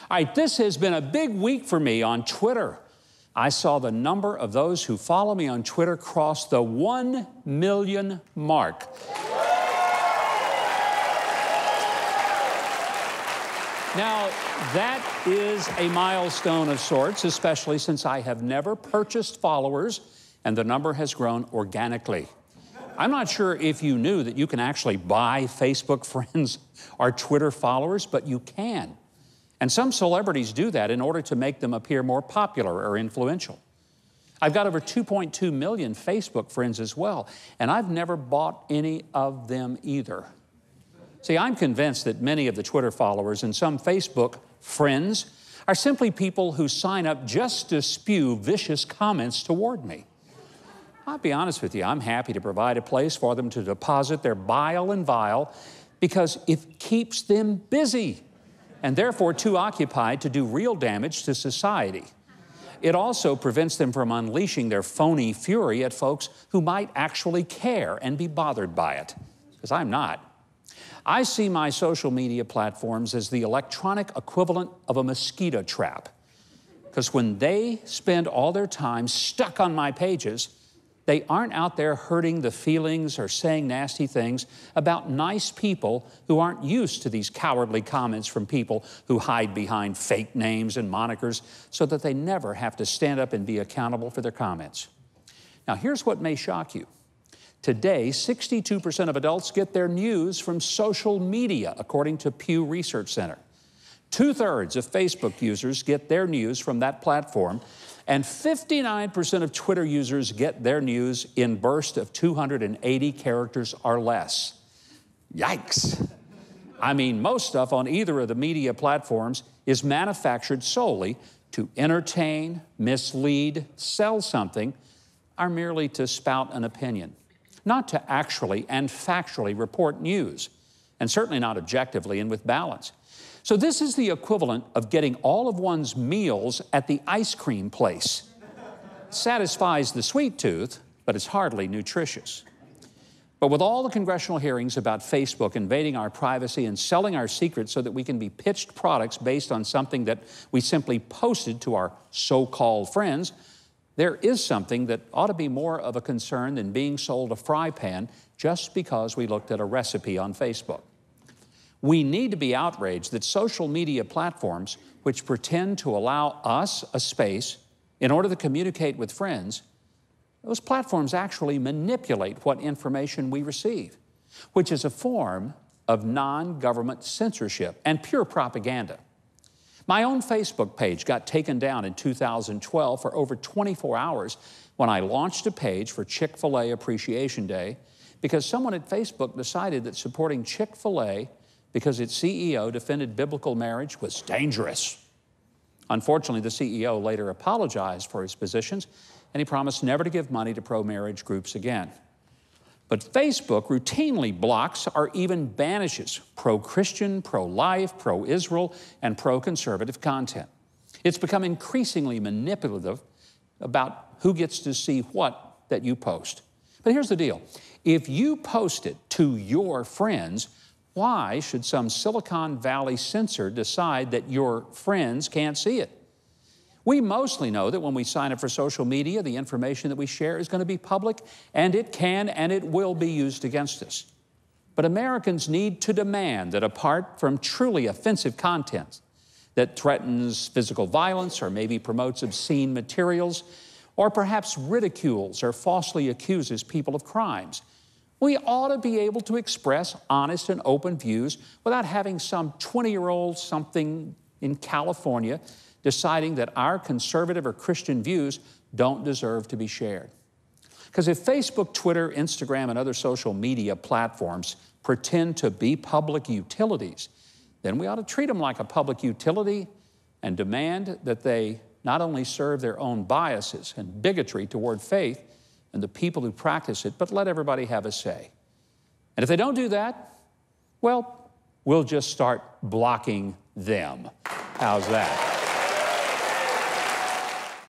All right, this has been a big week for me on Twitter. I saw the number of those who follow me on Twitter cross the 1 million mark. Now, that is a milestone of sorts, especially since I have never purchased followers, and the number has grown organically. I'm not sure if you knew that you can actually buy Facebook friends or Twitter followers, but you can. And some celebrities do that in order to make them appear more popular or influential. I've got over 2.2 million Facebook friends as well, and I've never bought any of them either. See, I'm convinced that many of the Twitter followers and some Facebook friends are simply people who sign up just to spew vicious comments toward me. I'll be honest with you, I'm happy to provide a place for them to deposit their bile and vile because it keeps them busy and therefore too occupied to do real damage to society. It also prevents them from unleashing their phony fury at folks who might actually care and be bothered by it, because I'm not. I see my social media platforms as the electronic equivalent of a mosquito trap, because when they spend all their time stuck on my pages, they aren't out there hurting the feelings or saying nasty things about nice people who aren't used to these cowardly comments from people who hide behind fake names and monikers so that they never have to stand up and be accountable for their comments. Now, here's what may shock you. Today, 62% of adults get their news from social media, according to Pew Research Center. 2/3 of Facebook users get their news from that platform, and 59% of Twitter users get their news in bursts of 280 characters or less. Yikes. I mean, most stuff on either of the media platforms is manufactured solely to entertain, mislead, sell something, or merely to spout an opinion, not to actually and factually report news, and certainly not objectively and with balance. So this is the equivalent of getting all of one's meals at the ice cream place. Satisfies the sweet tooth, but it's hardly nutritious. But with all the congressional hearings about Facebook invading our privacy and selling our secrets so that we can be pitched products based on something that we simply posted to our so-called friends, there is something that ought to be more of a concern than being sold a fry pan just because we looked at a recipe on Facebook. We need to be outraged that social media platforms, which pretend to allow us a space in order to communicate with friends, those platforms actually manipulate what information we receive, which is a form of non-government censorship and pure propaganda. My own Facebook page got taken down in 2012 for over 24 hours when I launched a page for Chick-fil-A Appreciation Day because someone at Facebook decided that supporting Chick-fil-A because its CEO defended biblical marriage was dangerous. Unfortunately, the CEO later apologized for his positions, and he promised never to give money to pro-marriage groups again. But Facebook routinely blocks or even banishes pro-Christian, pro-life, pro-Israel, and pro-conservative content. It's become increasingly manipulative about who gets to see what that you post. But here's the deal. If you post it to your friends, why should some Silicon Valley censor decide that your friends can't see it? We mostly know that when we sign up for social media, the information that we share is going to be public, and it can and it will be used against us. But Americans need to demand that apart from truly offensive content that threatens physical violence or maybe promotes obscene materials or perhaps ridicules or falsely accuses people of crimes, we ought to be able to express honest and open views without having some 20-year-old something in California deciding that our conservative or Christian views don't deserve to be shared. Because if Facebook, Twitter, Instagram, and other social media platforms pretend to be public utilities, then we ought to treat them like a public utility and demand that they not only serve their own biases and bigotry toward faith and the people who practice it, but let everybody have a say. And if they don't do that, well, we'll just start blocking them. How's that?